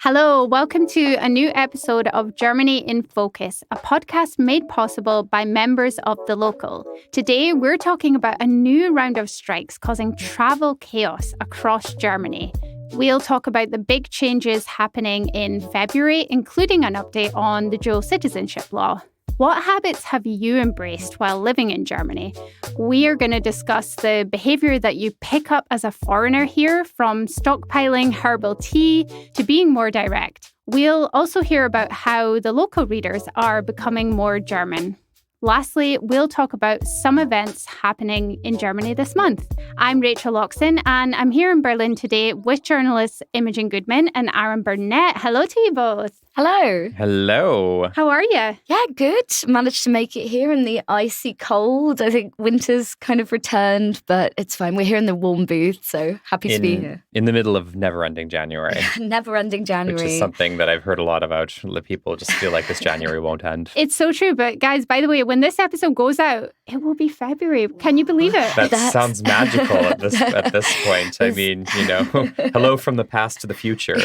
Hello, welcome to a new episode of Germany in Focus, a podcast made possible by members of The Local. Today, we're talking about a new round of strikes causing travel chaos across Germany. We'll talk about the big changes happening in February, including an update on the dual citizenship law. What habits have you embraced while living in Germany? We are going to discuss the behaviour that you pick up as a foreigner here, from stockpiling herbal tea to being more direct. We'll also hear about how the local readers are becoming more German. Lastly, we'll talk about some events happening in Germany this month. I'm Rachel Loxton, and I'm here in Berlin today with journalists Imogen Goodman and Aaron Burnett. Hello to you both. Hello. Hello. How are you? Yeah, good. Managed to make it here in the icy cold. I think winter's kind of returned, but it's fine. We're here in the warm booth, so happy to be here. In the middle of never-ending January. Never-ending January. Which is something that I've heard a lot about. People just feel like this January won't end. It's so true. But guys, by the way, when this episode goes out, it will be February. Can you believe it? That sounds magical at this point. I mean, hello from the past to the future.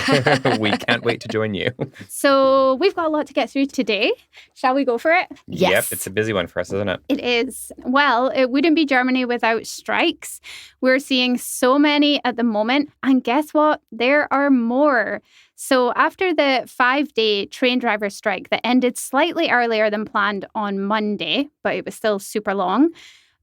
We can't wait to join you. So we've got a lot to get through today. Shall we go for it? Yes. Yep, it's a busy one for us, isn't it? It is. Well, it wouldn't be Germany without strikes. We're seeing so many at the moment. And guess what? There are more. So after the 5-day train driver strike that ended slightly earlier than planned on Monday, but it was still super long,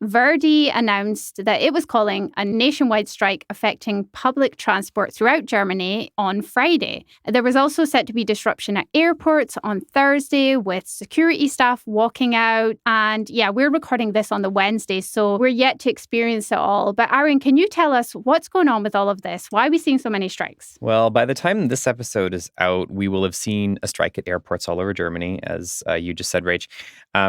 Verdi announced that it was calling a nationwide strike affecting public transport throughout Germany on Friday. There was also set to be disruption at airports on Thursday with security staff walking out. And yeah, we're recording this on the Wednesday, so we're yet to experience it all. But Aaron, can you tell us what's going on with all of this? Why are we seeing so many strikes? Well, by the time this episode is out, we will have seen a strike at airports all over Germany, as you just said, Rach,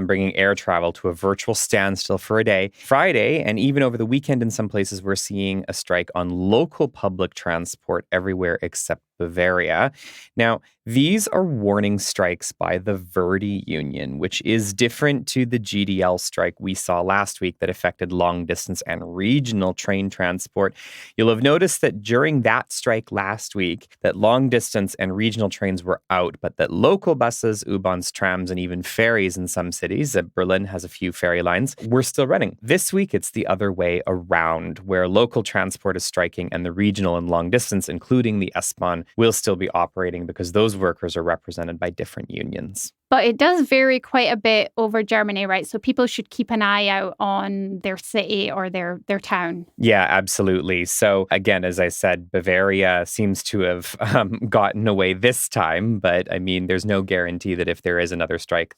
bringing air travel to a virtual standstill for a day. Friday, and even over the weekend in some places, we're seeing a strike on local public transport everywhere except Bavaria. Now, these are warning strikes by the Verdi Union, which is different to the GDL strike we saw last week that affected long distance and regional train transport. You'll have noticed that during that strike last week, that long distance and regional trains were out, but that local buses, U-Bahns, trams, and even ferries in some cities, Berlin has a few ferry lines, were still running. This week, it's the other way around, where local transport is striking and the regional and long distance, including the S-Bahn, will still be operating because those workers are represented by different unions. But it does vary quite a bit over Germany, right? So people should keep an eye out on their city or their town. Yeah, absolutely. So again, as I said, Bavaria seems to have gotten away this time. But I mean, there's no guarantee that if there is another strike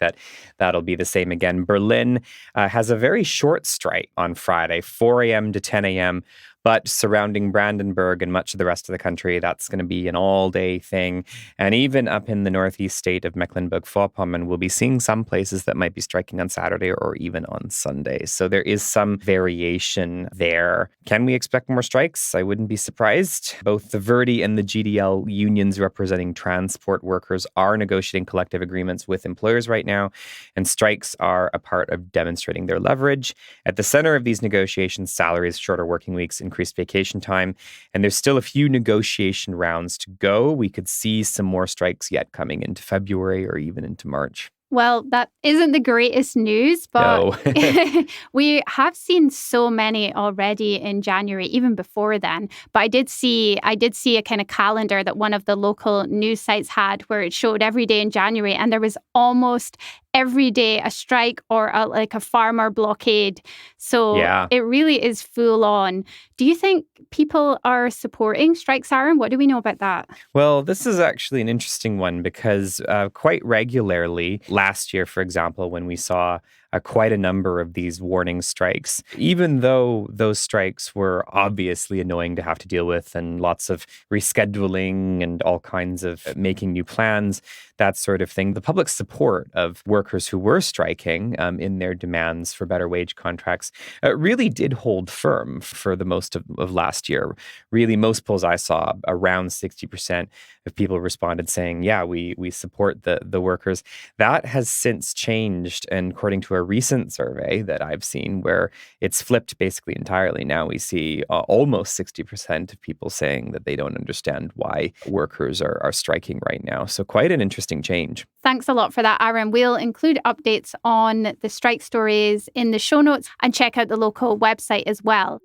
that'll be the same again. Berlin has a very short strike on Friday, 4 a.m. to 10 a.m., but surrounding Brandenburg and much of the rest of the country, that's going to be an all-day thing. And even up in the northeast state of Mecklenburg-Vorpommern, we'll be seeing some places that might be striking on Saturday or even on Sunday. So there is some variation there. Can we expect more strikes? I wouldn't be surprised. Both the Verdi and the GDL unions representing transport workers are negotiating collective agreements with employers right now, and strikes are a part of demonstrating their leverage. At the center of these negotiations, salaries, shorter working weeks, increased vacation time, and there's still a few negotiation rounds to go. We could see some more strikes yet coming into February or even into March. Well, that isn't the greatest news, but no. We have seen so many already in January, even before then. But I did see a kind of calendar that one of the local news sites had where it showed every day in January, and there was almost every day a strike or a farmer blockade. So It really is full on. Do you think people are supporting strikes, Aaron? What do we know about that? Well, this is actually an interesting one because quite regularly last year, for example, when we saw quite a number of these warning strikes, even though those strikes were obviously annoying to have to deal with and lots of rescheduling and all kinds of making new plans, that sort of thing, the public support of workers who were striking in their demands for better wage contracts really did hold firm for the most of last year. Really, most polls I saw, around 60% of people responded saying, yeah, we support the workers. That has since changed, and according to a a recent survey that I've seen where it's flipped basically entirely. Now we see almost 60% of people saying that they don't understand why workers are striking right now. So quite an interesting change. Thanks a lot for that, Aaron. We'll include updates on the strike stories in the show notes and check out the local website as well.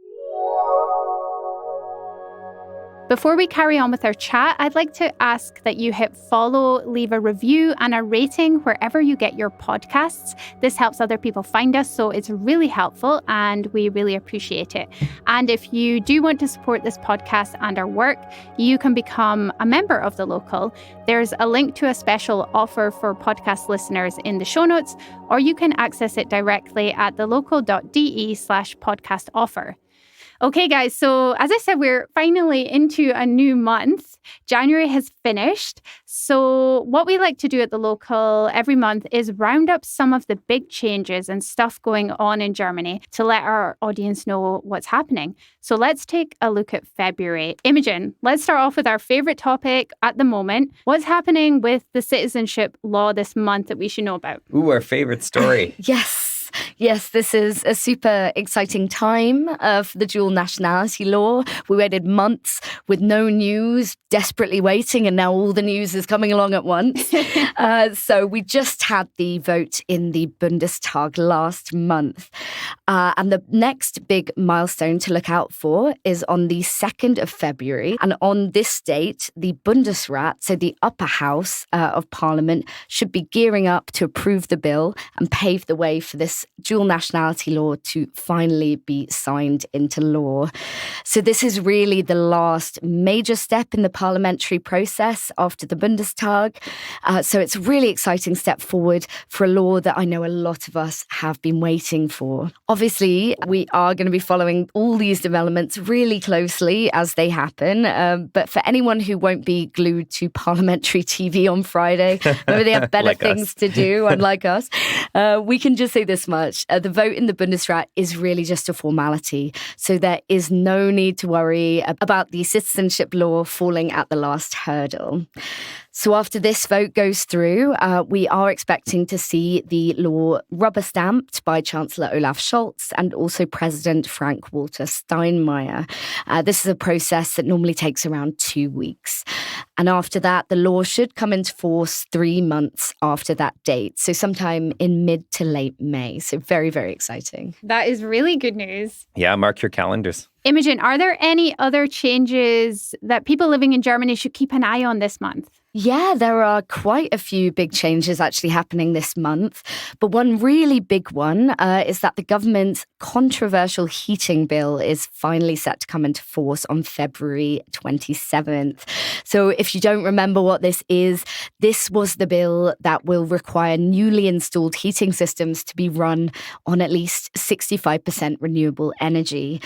Before we carry on with our chat, I'd like to ask that you hit follow, leave a review and a rating wherever you get your podcasts. This helps other people find us, so it's really helpful and we really appreciate it. And if you do want to support this podcast and our work, you can become a member of The Local. There's a link to a special offer for podcast listeners in the show notes, or you can access it directly at thelocal.de/podcast offer. Okay, guys, so as I said, we're finally into a new month. January has finished. So what we like to do at The Local every month is round up some of the big changes and stuff going on in Germany to let our audience know what's happening. So let's take a look at February. Imogen, let's start off with our favorite topic at the moment. What's happening with the citizenship law this month that we should know about? Ooh, our favorite story. Yes, this is a super exciting time for the dual nationality law. We waited months with no news, desperately waiting, and now all the news is coming along at once. So we just had the vote in the Bundestag last month. And the next big milestone to look out for is on the 2nd of February. And on this date, the Bundesrat, so the upper house of Parliament, should be gearing up to approve the bill and pave the way for this dual nationality law to finally be signed into law. So this is really the last major step in the parliamentary process after the Bundestag. So it's a really exciting step forward for a law that I know a lot of us have been waiting for. Obviously, we are going to be following all these developments really closely as they happen. But for anyone who won't be glued to parliamentary TV on Friday, maybe they have better like things to do, unlike us, we can just say this much. The vote in the Bundesrat is really just a formality. So there is no need to worry about the citizenship law falling at the last hurdle. So after this vote goes through, we are expecting to see the law rubber-stamped by Chancellor Olaf Scholz and also President Frank-Walter Steinmeier. This is a process that normally takes around 2 weeks. And after that, the law should come into force 3 months after that date. So sometime in mid to late May. So very, very exciting. That is really good news. Yeah, mark your calendars. Imogen, are there any other changes that people living in Germany should keep an eye on this month? Yeah, there are quite a few big changes actually happening this month. But one really big one is that the government's controversial heating bill is finally set to come into force on February 27th. So if you don't remember what this was the bill that will require newly installed heating systems to be run on at least 65% renewable energy.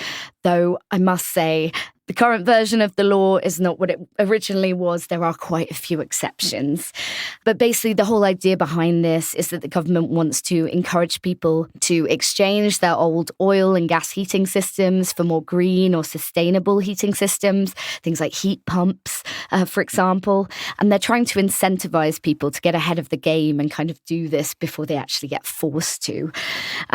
Though I must say, the current version of the law is not what it originally was. There are quite a few exceptions. But basically, the whole idea behind this is that the government wants to encourage people to exchange their old oil and gas heating systems for more green or sustainable heating systems, things like heat pumps, for example. And they're trying to incentivize people to get ahead of the game and kind of do this before they actually get forced to.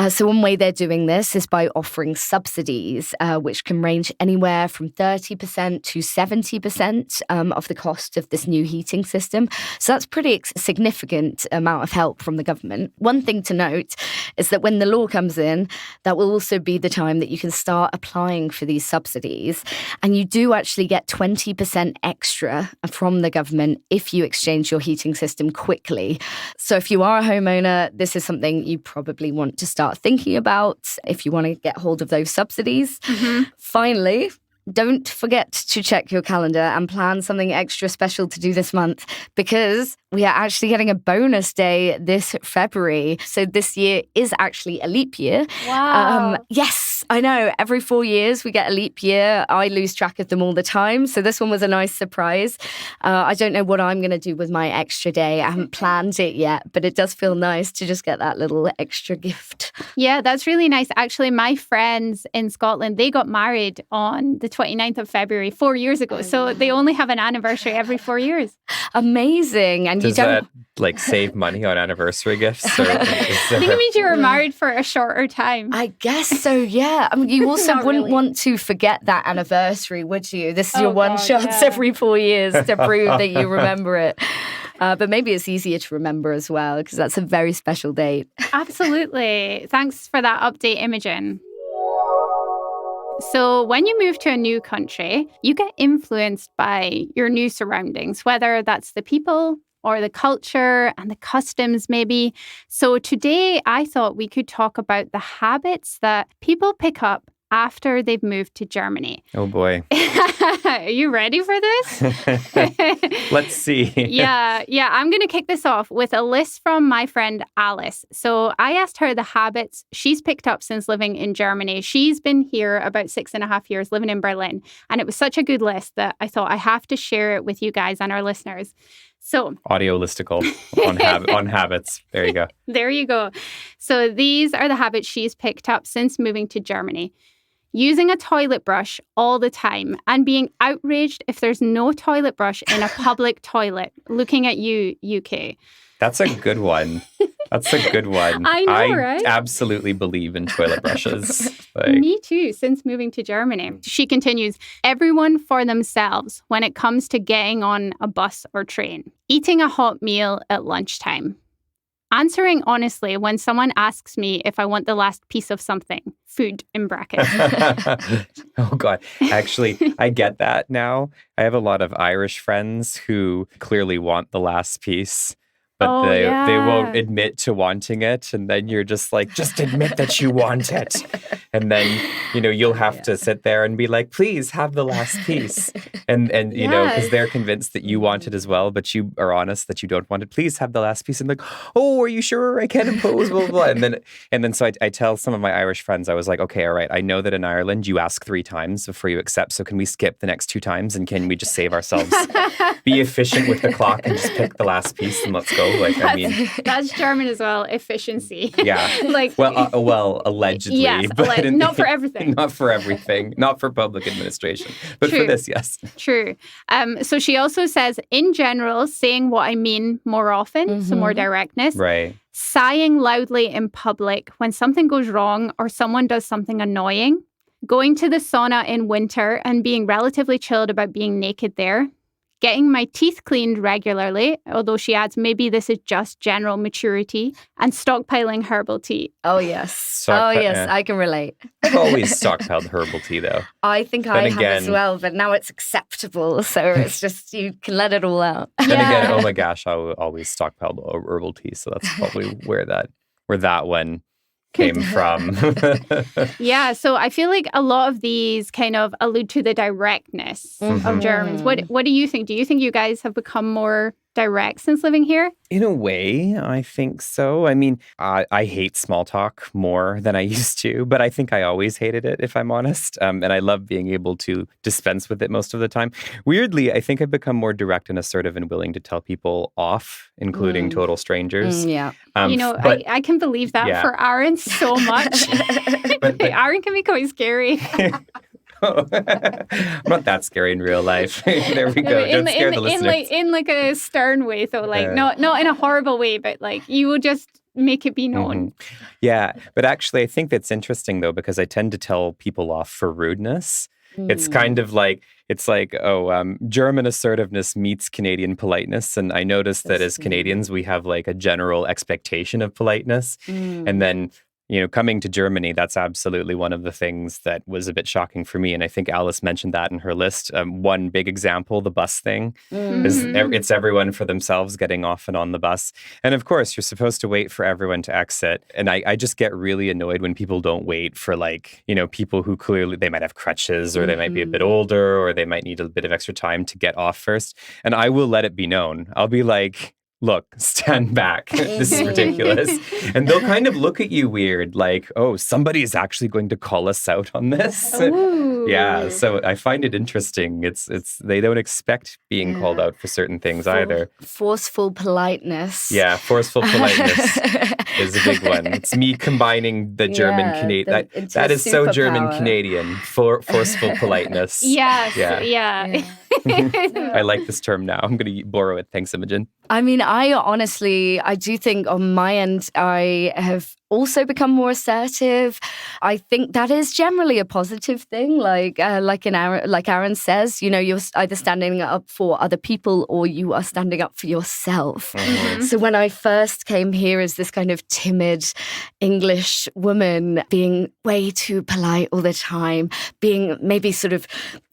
So one way they're doing this is by offering subsidies, which can range anywhere from 30% to 70% of the cost of this new heating system. So that's pretty significant amount of help from the government. One thing to note is that when the law comes in, that will also be the time that you can start applying for these subsidies. And you do actually get 20% extra from the government if you exchange your heating system quickly. So if you are a homeowner, this is something you probably want to start thinking about if you want to get hold of those subsidies. Mm-hmm. Finally, don't forget to check your calendar and plan something extra special to do this month, because we are actually getting a bonus day this February. So this year is actually a leap year. Wow. Yes, I know. Every 4 years we get a leap year. I lose track of them all the time. So this one was a nice surprise. I don't know what I'm going to do with my extra day. I haven't planned it yet, but it does feel nice to just get that little extra gift. Yeah, that's really nice. Actually, my friends in Scotland, they got married on the 29th of February 4 years ago. So they only have an anniversary every 4 years. Amazing. And Does you don't... that save money on anniversary gifts? Or I think it means you were married for a shorter time. I guess so, yeah. I mean, you also Not wouldn't really. want to forget that anniversary, would you? This is your one God, chance yeah. every 4 years to prove that you remember it. But maybe it's easier to remember as well, because that's a very special date. Absolutely. Thanks for that update, Imogen. So when you move to a new country, you get influenced by your new surroundings, whether that's the people or the culture and the customs maybe. So today I thought we could talk about the habits that people pick up after they've moved to Germany. Oh boy. Are you ready for this? Let's see. Yeah. I'm going to kick this off with a list from my friend Alice. So I asked her the habits she's picked up since living in Germany. She's been here about 6.5 years, living in Berlin. And it was such a good list that I thought I have to share it with you guys and our listeners. So Audio listicle on habits. There you go. there you go. So these are the habits she's picked up since moving to Germany. Using a toilet brush all the time and being outraged if there's no toilet brush in a public toilet. Looking at you, UK. That's a good one. That's a good one. I know, right? Absolutely believe in toilet brushes. Me too, since moving to Germany. She continues, everyone for themselves when it comes to getting on a bus or train. Eating a hot meal at lunchtime. Answering honestly when someone asks me if I want the last piece of something. Food in brackets. Oh, God. Actually, I get that now. I have a lot of Irish friends who clearly want the last piece, but they won't admit to wanting it. And then you're just like, just admit that you want it. And then, you'll have to sit there and be like, please have the last piece. And because they're convinced that you want it as well, but you are honest that you don't want it. Please have the last piece. And like, oh, are you sure? I can't impose, blah, blah, blah. And then so I tell some of my Irish friends, I was like, okay, all right. I know that in Ireland you ask 3 times before you accept. So can we skip the next 2 times? And can we just save ourselves? Be efficient with the clock and just pick the last piece and let's go. That's German as well. Efficiency. Yeah. Well, allegedly. Yes, but not for everything. Not for everything. Not for public administration. But True. for this, yes. True. So she also says, in general, saying what I mean more often, so more directness. Right. Sighing loudly in public when something goes wrong or someone does something annoying. Going to the sauna in winter and being relatively chilled about being naked there. Getting my teeth cleaned regularly, although she adds maybe this is just general maturity, and stockpiling herbal tea. Oh, yes. Yeah. I can relate. I've always stockpiled herbal tea, though. I think I have as well, but now it's acceptable. So it's just, you can let it all out. Then again, oh my gosh, I always stockpiled herbal tea. So that's probably where that one came from. Yeah, so I feel like a lot of these kind of allude to the directness of Germans. What do you think? Do you think you guys have become more direct since living here? In a way, I think so. I mean, I hate small talk more than I used to, but I think I always hated it, if I'm honest. And I love being able to dispense with it most of the time. Weirdly, I think I've become more direct and assertive and willing to tell people off, including total strangers. Yeah. I can believe that for Aaron so much. But Aaron can be quite scary. I'm not that scary in real life. There we go. Don't scare the listeners. In a stern way, though, not in a horrible way, but you will just make it be known. Yeah, but actually, I think that's interesting though, because I tend to tell people off for rudeness. It's kind of like, German assertiveness meets Canadian politeness. And I noticed that as Canadians, we have a general expectation of politeness. And then coming to Germany, that's absolutely one of the things that was a bit shocking for me. And I think Alice mentioned that in her list. One big example, the bus thing, is it's everyone for themselves getting off and on the bus. And of course, you're supposed to wait for everyone to exit. And I just get really annoyed when people don't wait for people who clearly, they might have crutches or they might be a bit older or they might need a bit of extra time to get off first. And I will let it be known. I'll be like, look, stand back. This is ridiculous. And they'll kind of look at you weird, like, oh, somebody is actually going to call us out on this. Yeah, so I find it interesting. It's they don't expect being called out for certain things either. Forceful politeness. Yeah, forceful politeness is a big one. It's me combining the German Canadian. That is so German Canadian. Forceful politeness. Yes. Yeah. I like this term now. I'm going to borrow it. Thanks, Imogen. I mean, I do think on my end, I have also become more assertive. I think that is generally a positive thing. Like Aaron says, you're either standing up for other people or you are standing up for yourself. Mm-hmm. So when I first came here as this kind of timid English woman, being way too polite all the time, being maybe sort of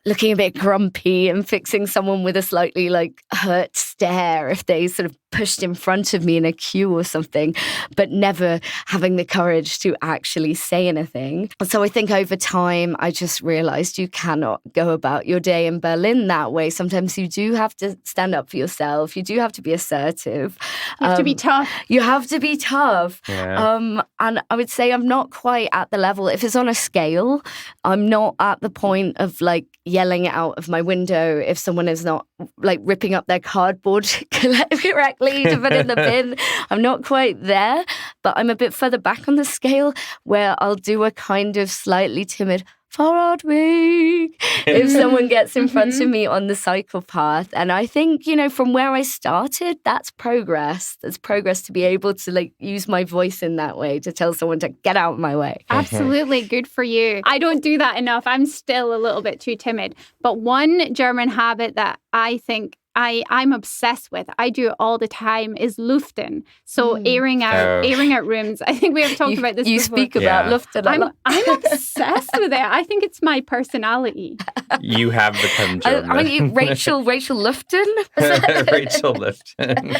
looking a bit grumpy and fixing someone with a slightly hurt stare if they sort of pushed in front of me in a queue or something, but never having the courage to actually say anything. So I think over time, I just realized you cannot go about your day in Berlin that way. Sometimes you do have to stand up for yourself. You do have to be assertive. You have to be tough. You have to be tough. Yeah. And I would say I'm not quite at the level, if it's on a scale, I'm not at the point of yelling out of my window if someone is not ripping up their cardboard correctly to put in the bin. I'm not quite there, but I'm a bit further back on the scale where I'll do a kind of slightly timid Fahrradweg if someone gets in front of me on the cycle path. And I think, from where I started, that's progress. That's progress to be able to use my voice in that way to tell someone to get out of my way. Absolutely. Good for you. I don't do that enough. I'm still a little bit too timid. But one German habit that I think I'm obsessed with, I do it all the time, is luften. So airing out rooms. I think we have talked about this before. You speak about luften. I'm obsessed with it. I think it's my personality. You have become German. Aren't you Rachel Luften? Rachel Luften.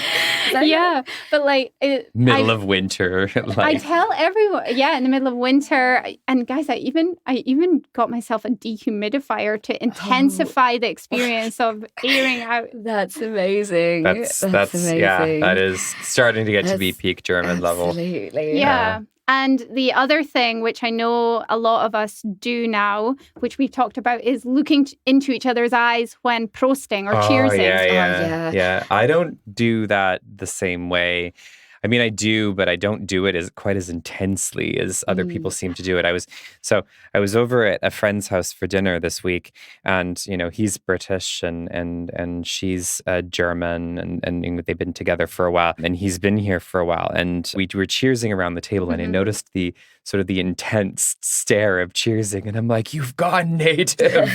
Yeah, but middle of winter. I tell everyone, in the middle of winter. And guys, I even got myself a dehumidifier to intensify the experience of airing out. That's amazing. That's amazing. Yeah, that is starting to get to be peak German level. Absolutely. Yeah. And the other thing, which I know a lot of us do now, which we've talked about, is looking into each other's eyes when prosting or cheersing. Yeah. I don't do that the same way. I mean, I do, but I don't do it quite as intensely as other people seem to do it. I was over at a friend's house for dinner this week, and he's British and she's German, and they've been together for a while, and he's been here for a while, and we were cheersing around the table, and I noticed the sort of the intense stare of cheersing, and I'm like, "You've gone native."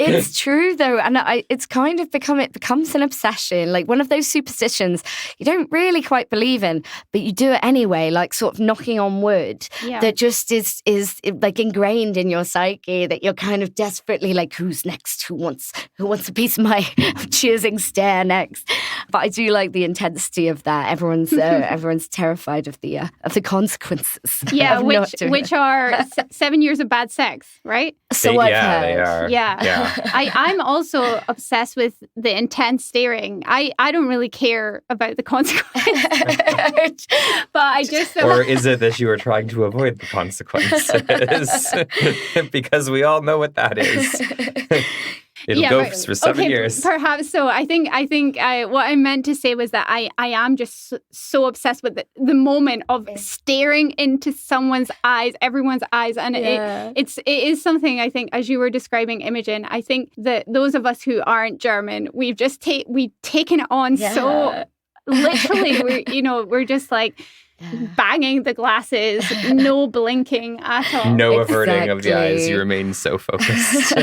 It's true though, and it's kind of becomes an obsession, like one of those superstitions you don't really quite believe in, but you do it anyway, like sort of knocking on wood. That just is ingrained in your psyche, that you're kind of desperately who's next? Who wants a piece of my cheersing stare next? But I do like the intensity of that. Everyone's terrified of the consequences. Yeah, which are 7 years of bad sex, right? So I've heard. They are. Yeah. I'm also obsessed with the intense staring. I don't really care about the consequences. But I just... Or is it that you are trying to avoid the consequences? Because we all know what that is. It'll go for 7 years. Perhaps so. I think what I meant to say was that I am just so obsessed with the moment of staring into someone's eyes, everyone's eyes. And it is something, I think, as you were describing, Imogen, I think that those of us who aren't German, we've taken it on so literally. We're just banging the glasses, no blinking at all. No averting of the eyes. You remain so focused.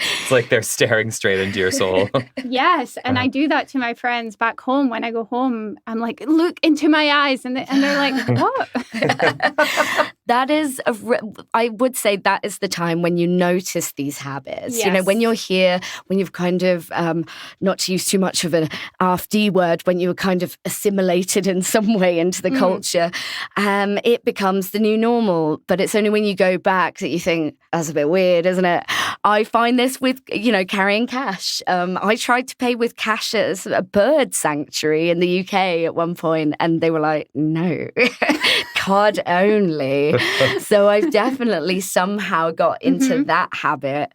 It's like they're staring straight into your soul. Yes, and I do that to my friends back home. When I go home, I'm like, look into my eyes. And they're like, what? That is, I would say that is the time when you notice these habits. Yes. When you're here, when you've kind of, not to use too much of an AfD word, when you're kind of assimilated in some way into the culture, it becomes the new normal. But it's only when you go back that you think, that's a bit weird, isn't it? I find this with, carrying cash. I tried to pay with cash at a bird sanctuary in the UK at one point, and they were like, no, card only. So I've definitely somehow got into that habit.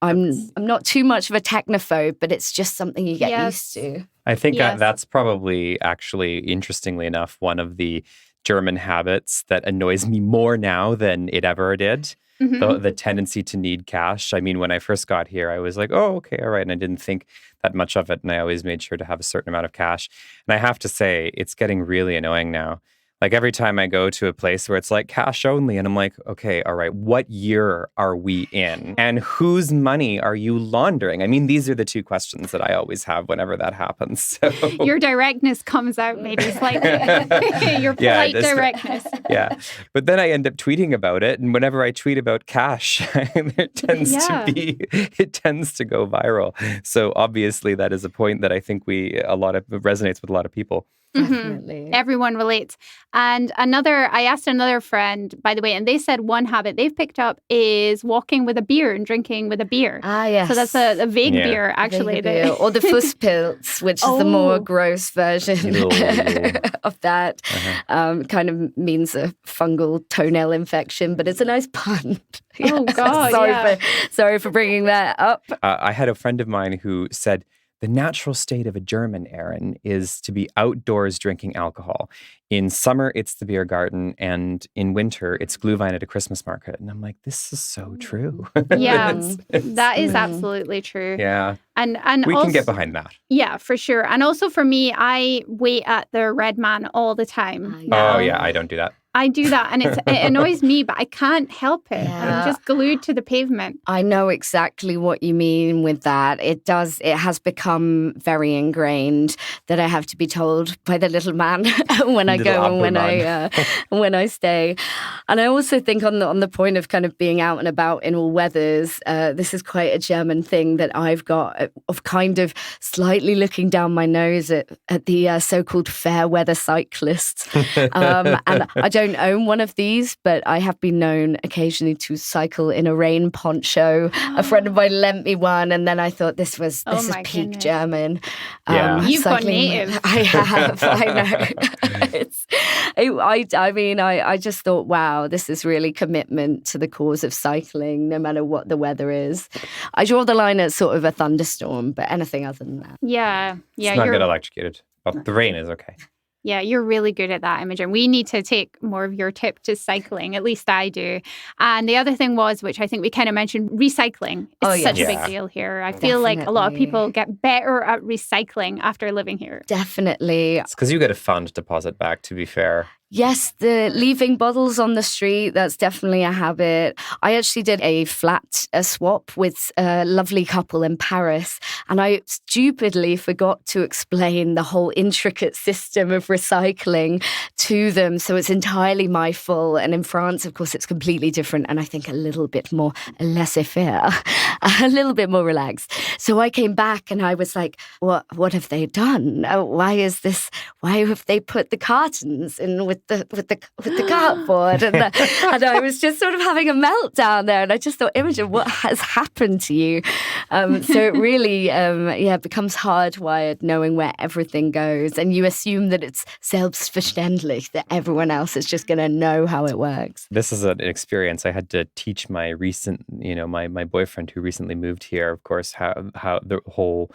I'm not too much of a technophobe, but it's just something you get used to. I think that's probably actually, interestingly enough, one of the German habits that annoys me more now than it ever did. the tendency to need cash. I mean, when I first got here, I was like, oh, okay, all right. And I didn't think that much of it. And I always made sure to have a certain amount of cash. And I have to say, it's getting really annoying now. Like every time I go to a place where it's like cash only, and I'm like, okay, all right, what year are we in? And whose money are you laundering? I mean, these are the two questions that I always have whenever that happens. So. Your directness comes out maybe slightly. Your polite directness. Yeah. But then I end up tweeting about it. And whenever I tweet about cash, it tends to go viral. So obviously that is a point that I think resonates with a lot of people. Definitely. Everyone relates. And I asked another friend, by the way, and they said one habit they've picked up is walking with a beer and drinking with a beer. Ah, yes. So that's a vague beer, actually. Beer. Or the Fußpilz, which is the more gross version of that. Kind of means a fungal toenail infection, but it's a nice pun. Oh, God. Sorry for bringing that up. I had a friend of mine who said, the natural state of a German, Erin, is to be outdoors drinking alcohol. In summer, it's the beer garden, and in winter, it's Glühwein at a Christmas market. And I'm like, this is so true. Yeah, that is absolutely true. Yeah. And we also, can get behind that. Yeah, for sure. And also for me, I wait at the Red Man all the time. Oh, yeah, I don't do that. I do that, and it annoys me, but I can't help it. Yeah. I'm just glued to the pavement. I know exactly what you mean with that. It has become very ingrained that I have to be told by the little man when I go and when I stay. And I also think on the point of kind of being out and about in all weathers, this is quite a German thing that I've got of kind of slightly looking down my nose at the so-called fair weather cyclists. And I don't own one of these, but I have been known occasionally to cycle in a rain poncho. A friend of mine lent me one, and then I thought this is peak German. You've gone native. I have. I know. I just thought, wow, this is really commitment to the cause of cycling, no matter what the weather is. I draw the line at sort of a thunderstorm, but anything other than that. Yeah. It's not get electrocuted. Well, the rain is okay. Yeah, you're really good at that, Imogen. We need to take more of your tip to cycling. At least I do. And the other thing was, which I think we kind of mentioned, recycling is such a big deal here. I feel like a lot of people get better at recycling after living here. Definitely. It's because you get a fund deposit back, to be fair. Yes, the leaving bottles on the street, that's definitely a habit. I actually did a flat swap with a lovely couple in Paris, and I stupidly forgot to explain the whole intricate system of recycling to them. So it's entirely my fault. And in France, of course, it's completely different, and I think a little bit more laissez-faire, a little bit more relaxed. So I came back and I was like, what have they done? Why have they put the cartons in with the cardboard, and I was just sort of having a meltdown there, and I just thought, Imogen, what has happened to you? So it really, becomes hardwired knowing where everything goes, and you assume that it's selbstverständlich, that everyone else is just going to know how it works. This is an experience I had to teach my my boyfriend who recently moved here, of course, how the whole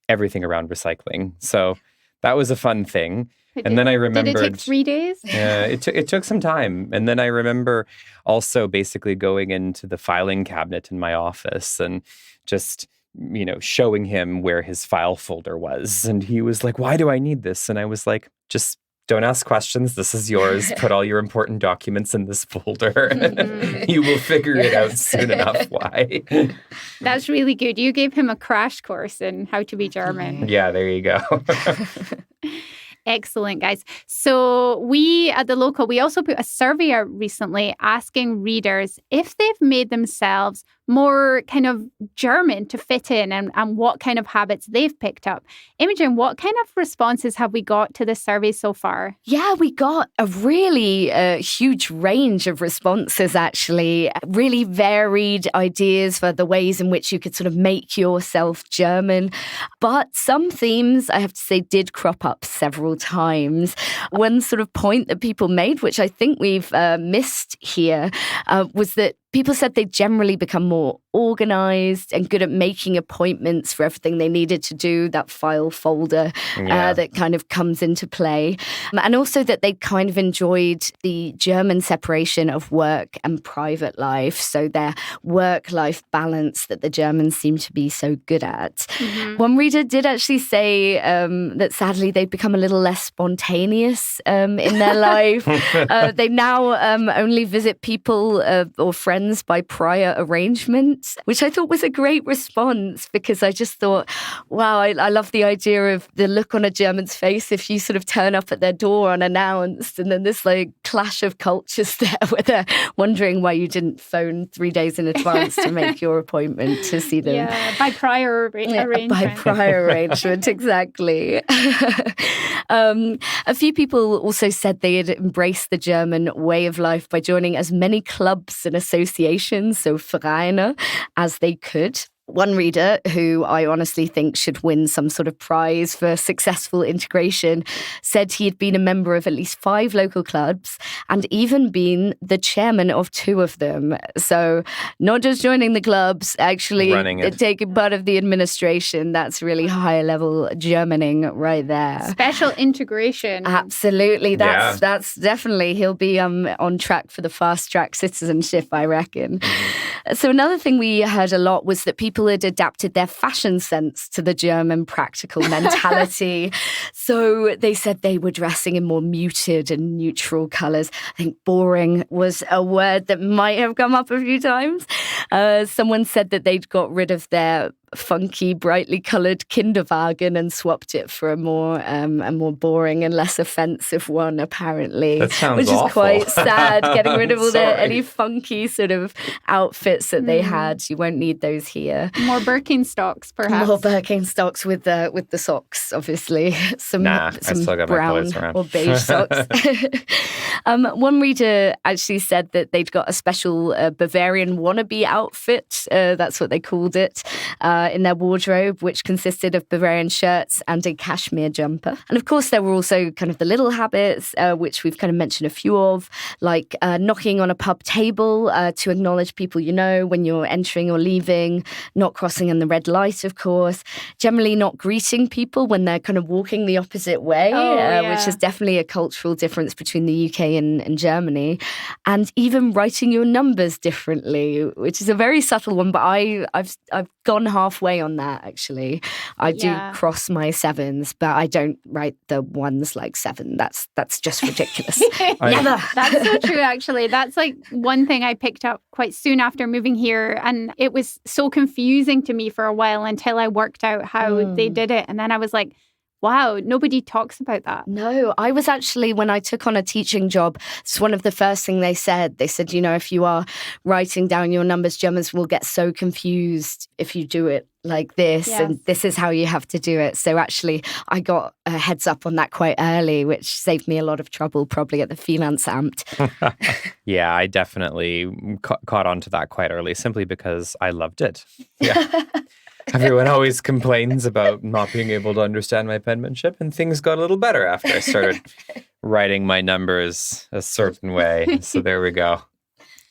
everything around recycling. So that was a fun thing. And then I remembered... Did it take 3 days? Yeah, it took some time. And then I remember also basically going into the filing cabinet in my office and just, showing him where his file folder was. And he was like, why do I need this? And I was like, just don't ask questions. This is yours. Put all your important documents in this folder. You will figure it out soon enough why. That's really good. You gave him a crash course in how to be German. Yeah, there you go. Excellent, guys. So we at The Local, we also put a survey out recently asking readers if they've made themselves more kind of German to fit in and what kind of habits they've picked up. Imogen, what kind of responses have we got to this survey so far? Yeah, we got a really huge range of responses, actually. Really varied ideas for the ways in which you could sort of make yourself German. But some themes, I have to say, did crop up several times. One sort of point that people made, which I think we've missed here, was that people said they generally become more organized and good at making appointments for everything they needed to do, that file folder that kind of comes into play. And also that they kind of enjoyed the German separation of work and private life. So their work-life balance that the Germans seem to be so good at. Mm-hmm. One reader did actually say that sadly they've become a little less spontaneous in their life. They now only visit people or friends by prior arrangement, which I thought was a great response, because I just thought, wow, I love the idea of the look on a German's face if you sort of turn up at their door unannounced, and then this like clash of cultures there where they're wondering why you didn't phone 3 days in advance to make your appointment to see them. Yeah, by prior arrangement. By prior arrangement, exactly. A few people also said they had embraced the German way of life by joining as many clubs and associations, so Vereine, as they could. One reader, who I honestly think should win some sort of prize for successful integration, said he had been a member of at least 5 local clubs and even been the chairman of 2 of them. So not just joining the clubs, actually taking part of the administration. That's really high level Germaning right there. Special integration. Absolutely. That's definitely, he'll be on track for the fast track citizenship, I reckon. So another thing we heard a lot was that people had adapted their fashion sense to the German practical mentality. So they said they were dressing in more muted and neutral colours. I think boring was a word that might have come up a few times. Someone said that they'd got rid of their funky, brightly coloured Kinderwagen and swapped it for a more boring and less offensive one, apparently. That sounds which awful. Is quite sad, getting rid of all any funky sort of outfits that they had. You won't need those here. More Birkenstocks, perhaps. More Birkenstocks with the socks, obviously. Some I still got brown my clothes around. or beige socks. One reader actually said that they'd got a special Bavarian wannabe outfit. That's what they called it. In their wardrobe, which consisted of Bavarian shirts and a cashmere jumper. And of course, there were also kind of the little habits, which we've kind of mentioned a few of, like knocking on a pub table to acknowledge people you know when you're entering or leaving, not crossing in the red light, of course, generally not greeting people when they're kind of walking the opposite way, which is definitely a cultural difference between the UK and Germany, and even writing your numbers differently, which is a very subtle one, but I've gone halfway on that, actually. I do cross my 7s, but I don't write the 1s like 7. That's just ridiculous. Never. That's so true, actually. That's like one thing I picked up quite soon after moving here, and it was so confusing to me for a while until I worked out how they did it. And then I was like, wow, nobody talks about that. No, I was actually, when I took on a teaching job, it's one of the first things they said. They said, you know, if you are writing down your numbers, Germans will get so confused if you do it like this, and this is how you have to do it. So actually, I got a heads up on that quite early, which saved me a lot of trouble probably at the Finanzamt. Yeah, I definitely caught on to that quite early, simply because I loved it. Yeah. Everyone always complains about not being able to understand my penmanship, and things got a little better after I started writing my numbers a certain way. So there we go.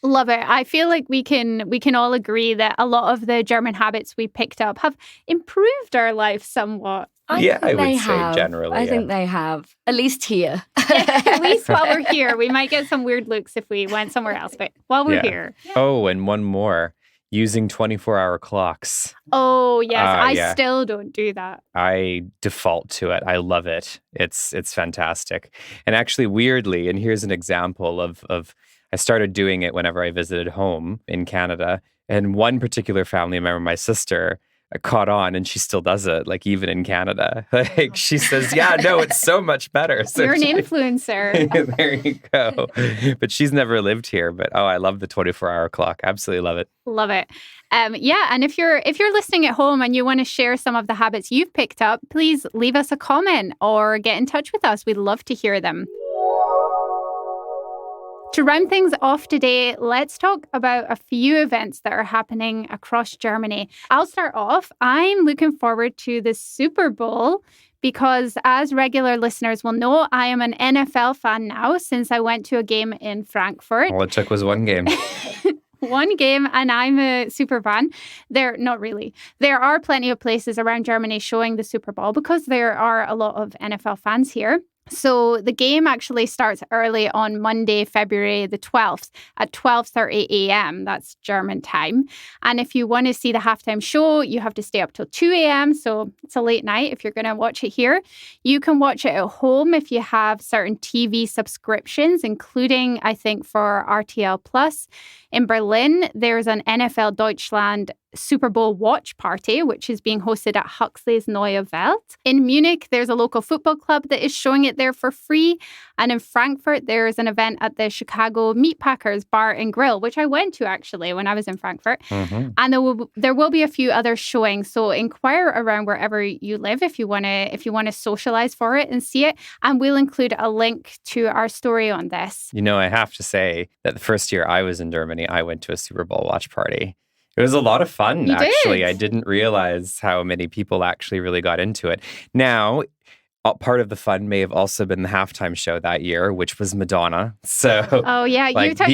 Love it. I feel like we can all agree that a lot of the German habits we picked up have improved our life somewhat. I would say generally. I think they have, at least here. At least while we're here. We might get some weird looks if we went somewhere else, but while we're here. Oh, and one more. Using 24-hour clocks. Oh, yes. I still don't do that. I default to it. I love it. It's fantastic. And actually, weirdly, and here's an example of I started doing it whenever I visited home in Canada. And one particular family member, my sister, caught on, and she still does it, like even in Canada. Like she says, yeah, no, it's so much better. So you're an influencer. There you go. But she's never lived here. But I love the 24-hour clock. Absolutely love it. Love it. And if you're listening at home and you want to share some of the habits you've picked up, please leave us a comment or get in touch with us. We'd love to hear them. To round things off today, let's talk about a few events that are happening across Germany. I'll start off. I'm looking forward to the Super Bowl because, as regular listeners will know, I am an NFL fan now since I went to a game in Frankfurt. All it took was one game. one game, and I'm a super fan. Not really. There are plenty of places around Germany showing the Super Bowl because there are a lot of NFL fans here. So the game actually starts early on Monday, February the 12th at 12:30 a.m. That's German time. And if you want to see the halftime show, you have to stay up till 2 a.m. So it's a late night if you're going to watch it here. You can watch it at home if you have certain TV subscriptions, including, I think, for RTL Plus. In Berlin, there's an NFL Deutschland Super Bowl watch party, which is being hosted at Huxley's Neue Welt. In Munich, there's a local football club that is showing it there for free. And in Frankfurt, there's an event at the Chicago Meatpackers Bar and Grill, which I went to actually when I was in Frankfurt. Mm-hmm. And there will be a few other showings. So inquire around wherever you live if you want to socialize for it and see it. And we'll include a link to our story on this. You know, I have to say that the first year I was in Germany, I went to a Super Bowl watch party. It was a lot of fun, actually. I didn't realize how many people actually really got into it. Now, part of the fun may have also been the halftime show that year, which was Madonna. So, oh yeah, you talked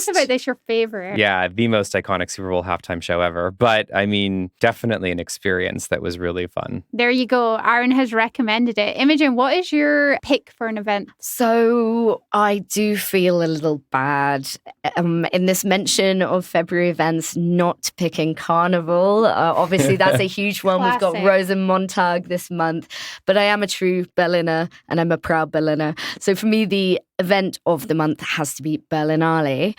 about this, your favorite. Yeah, the most iconic Super Bowl halftime show ever. But I mean, definitely an experience that was really fun. There you go. Aaron has recommended it. Imogen, what is your pick for an event? So I do feel a little bad in this mention of February events, not picking Carnival. Obviously, that's a huge one. We've got Rosenmontag this month, but I am a true Berliner and I'm a proud Berliner. So for me, the event of the month has to be Berlinale.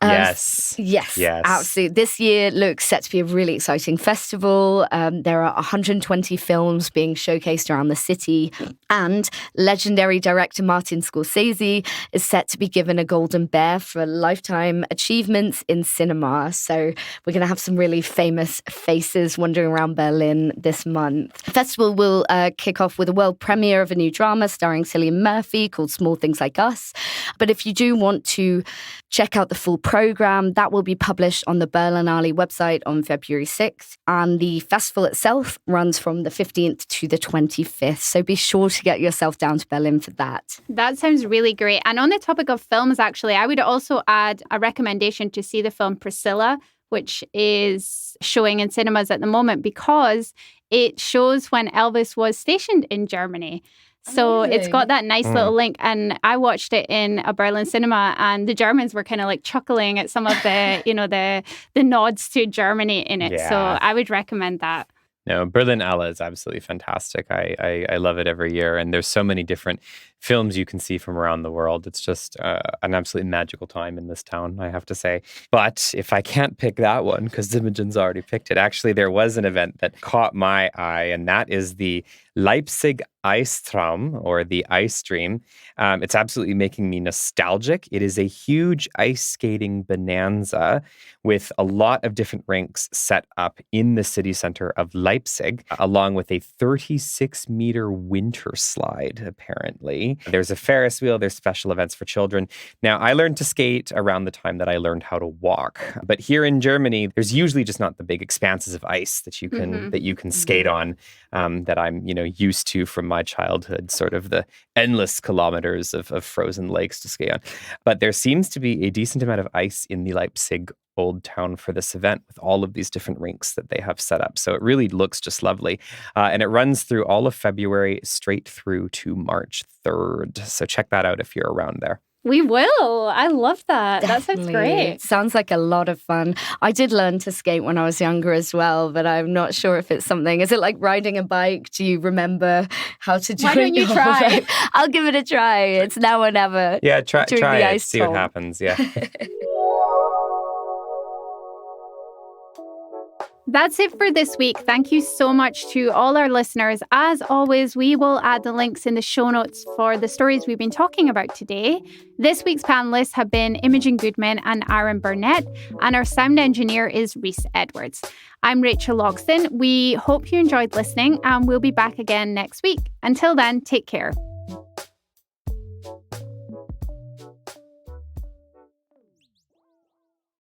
Yes, absolutely. This year looks set to be a really exciting festival. There are 120 films being showcased around the city, and legendary director Martin Scorsese is set to be given a Golden Bear for lifetime achievements in cinema. So we're going to have some really famous faces wandering around Berlin this month. The festival will kick off with a world premiere of a new drama starring Cillian Murphy called Small Things Like Us. But if you do want to check out the full program, that will be published on the Berlinale website on February 6th. And the festival itself runs from the 15th to the 25th. So be sure to get yourself down to Berlin for that. That sounds really great. And on the topic of films, actually, I would also add a recommendation to see the film Priscilla, which is showing in cinemas at the moment because it shows when Elvis was stationed in Germany. So It's got that nice little link. And I watched it in a Berlin cinema and the Germans were kind of like chuckling at some of the, the nods to Germany in it. Yeah. So I would recommend that. No, Berlinale is absolutely fantastic. I love it every year. And there's so many different films you can see from around the world. It's just an absolutely magical time in this town, I have to say. But if I can't pick that one, because Imogen's already picked it, actually there was an event that caught my eye, and that is the Leipzig Eistraum, or the Ice Dream. It's absolutely making me nostalgic. It is a huge ice skating bonanza with a lot of different rinks set up in the city center of Leipzig, along with a 36-meter winter slide, apparently. There's a Ferris wheel. There's special events for children. Now, I learned to skate around the time that I learned how to walk. But here in Germany, there's usually just not the big expanses of ice that you can skate on that I'm used to from my childhood, sort of the endless kilometers of frozen lakes to skate on. But there seems to be a decent amount of ice in the Leipzig Old Town for this event with all of these different rinks that they have set up. So it really looks just lovely. And it runs through all of February straight through to March 3rd. So check that out if you're around there. We will. I love that. Definitely. That sounds great. Sounds like a lot of fun. I did learn to skate when I was younger as well, but I'm not sure if it's something. Is it like riding a bike? Do you remember how to do it? Why don't you try? I'll give it a try. It's now or never. Yeah, try it. See what happens. Yeah. That's it for this week. Thank you so much to all our listeners. As always, we will add the links in the show notes for the stories we've been talking about today. This week's panelists have been Imogen Goodman and Aaron Burnett, and our sound engineer is Reese Edwards. I'm Rachel Logston. We hope you enjoyed listening, and we'll be back again next week. Until then, take care.